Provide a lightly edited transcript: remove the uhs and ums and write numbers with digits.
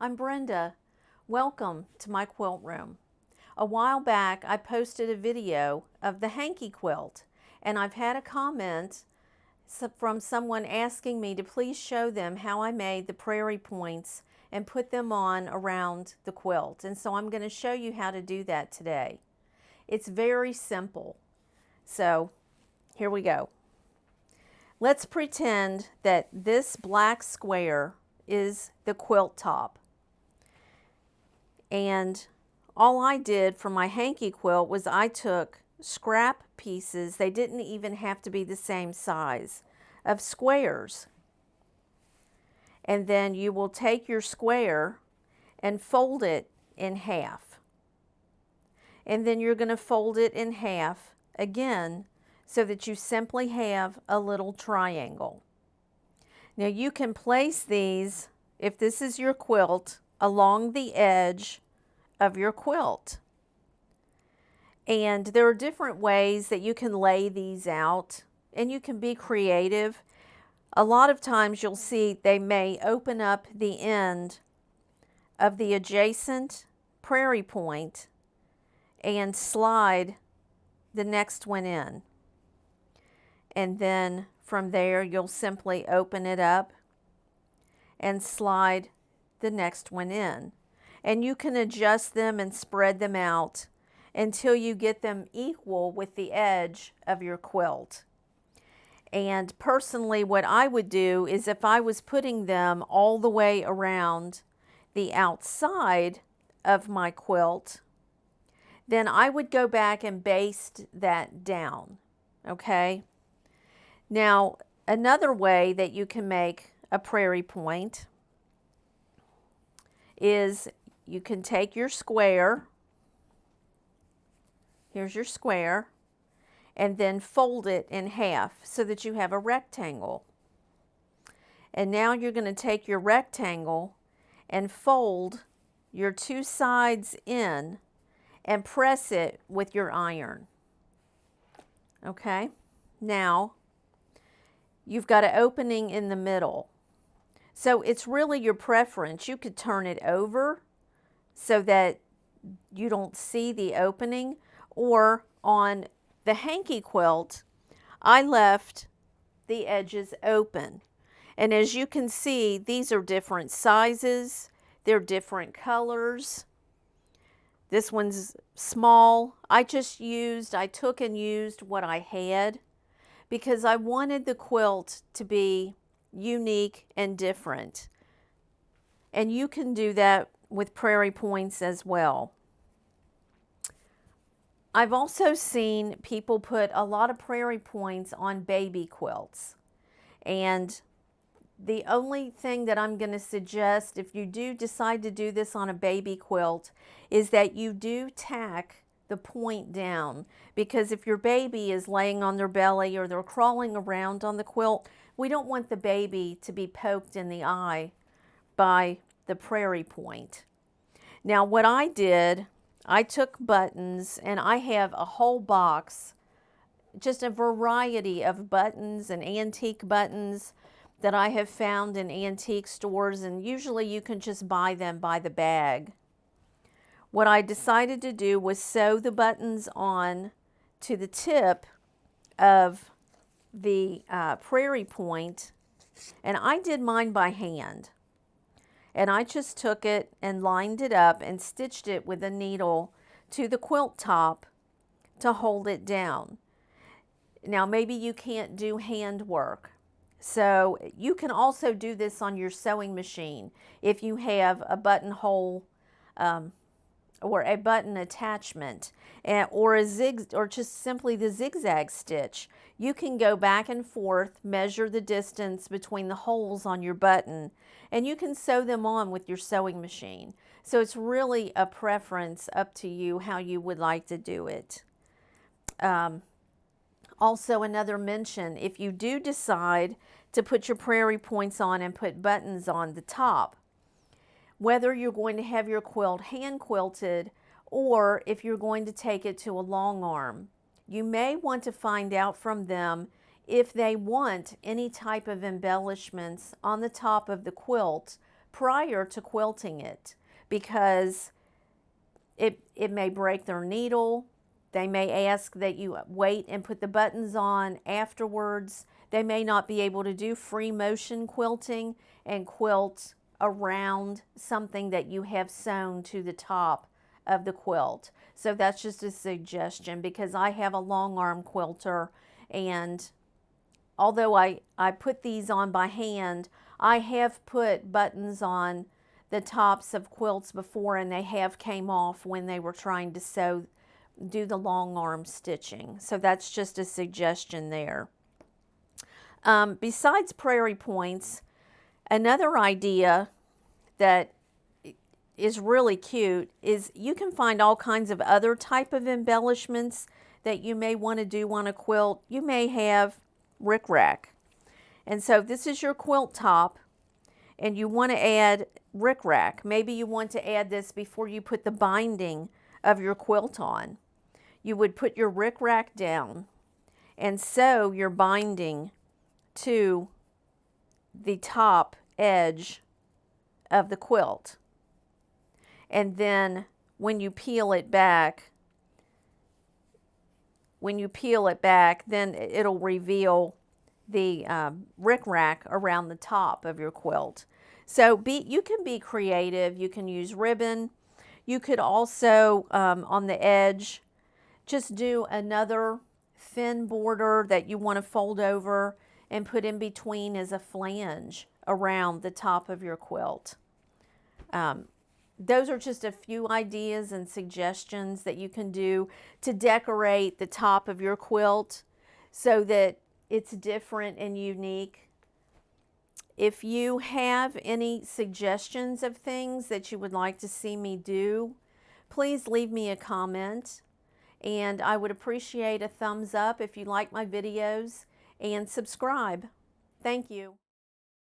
I'm Brenda. Welcome to my quilt room. A while back I posted a video of the hanky quilt, and I've had a comment from someone asking me to please show them how I made the prairie points and put them on around the quilt. And so I'm going to show you how to do that today. It's very simple. So here we go. Let's pretend that this black square is the quilt top. And all I did for my hanky quilt was I took scrap pieces, they didn't even have to be the same size, of squares. And then you will take your square and fold it in half. And then you're going to fold it in half again so that you simply have a little triangle. Now you can place these, if this is your quilt, along the edge of your quilt. And there are different ways that you can lay these out, and you can be creative. A lot of times you'll see they may open up the end of the adjacent prairie point and slide the next one in. And then from there you'll simply open it up and slide the next one in. And you can adjust them and spread them out until you get them equal with the edge of your quilt. And personally, what I would do is if I was putting them all the way around the outside of my quilt, then I would go back and baste that down, okay? Now, another way that you can make a prairie point is you can take your square, here's your square, and then fold it in half so that you have a rectangle. And now you're going to take your rectangle and fold your two sides in and press it with your iron. Okay? Now, you've got an opening in the middle. So it's really your preference. You could turn it over so that you don't see the opening, or on the hanky quilt, I left the edges open. And as you can see, these are different sizes, they're different colors. This one's small. I took and used what I had because I wanted the quilt to be unique and different. And you can do that with prairie points as well. I've also seen people put a lot of prairie points on baby quilts. And the only thing that I'm going to suggest if you do decide to do this on a baby quilt is that you do tack the point down, because if your baby is laying on their belly or they're crawling around on the quilt, we don't want the baby to be poked in the eye by the prairie point. Now what I did, I took buttons, and I have a whole box, just a variety of buttons and antique buttons that I have found in antique stores, and usually you can just buy them by the bag. What I decided to do was sew the buttons on to the tip of the prairie point, and I did mine by hand. And I just took it and lined it up and stitched it with a needle to the quilt top to hold it down. Now maybe you can't do handwork, so you can also do this on your sewing machine if you have a buttonhole or a button attachment, or just simply the zigzag stitch. You can go back and forth, measure the distance between the holes on your button, and you can sew them on with your sewing machine. So it's really a preference up to you how you would like to do it. Also, another mention, if you do decide to put your prairie points on and put buttons on the top, whether you're going to have your quilt hand quilted or if you're going to take it to a long arm, you may want to find out from them if they want any type of embellishments on the top of the quilt prior to quilting it, because it may break their needle. They may ask that you wait and put the buttons on afterwards. They may not be able to do free motion quilting and quilt around something that you have sewn to the top of the quilt. So that's just a suggestion, because I have a long arm quilter, and although I put these on by hand, I have put buttons on the tops of quilts before, and they have came off when they were trying to do the long arm stitching. So that's just a suggestion there. Besides prairie points, another idea that is really cute is you can find all kinds of other type of embellishments that you may want to do on a quilt. You may have rickrack. And so this is your quilt top, and you want to add rickrack. Maybe you want to add this before you put the binding of your quilt on. You would put your rickrack down and sew your binding to the top edge of the quilt. And then when you peel it back, then it'll reveal the rickrack around the top of your quilt. So you can be creative. You can use ribbon. You could also, on the edge, just do another thin border that you want to fold over and put in between as a flange around the top of your quilt. Those are just a few ideas and suggestions that you can do to decorate the top of your quilt so that it's different and unique. If you have any suggestions of things that you would like to see me do, please leave me a comment, and I would appreciate a thumbs up if you like my videos, and subscribe. Thank you.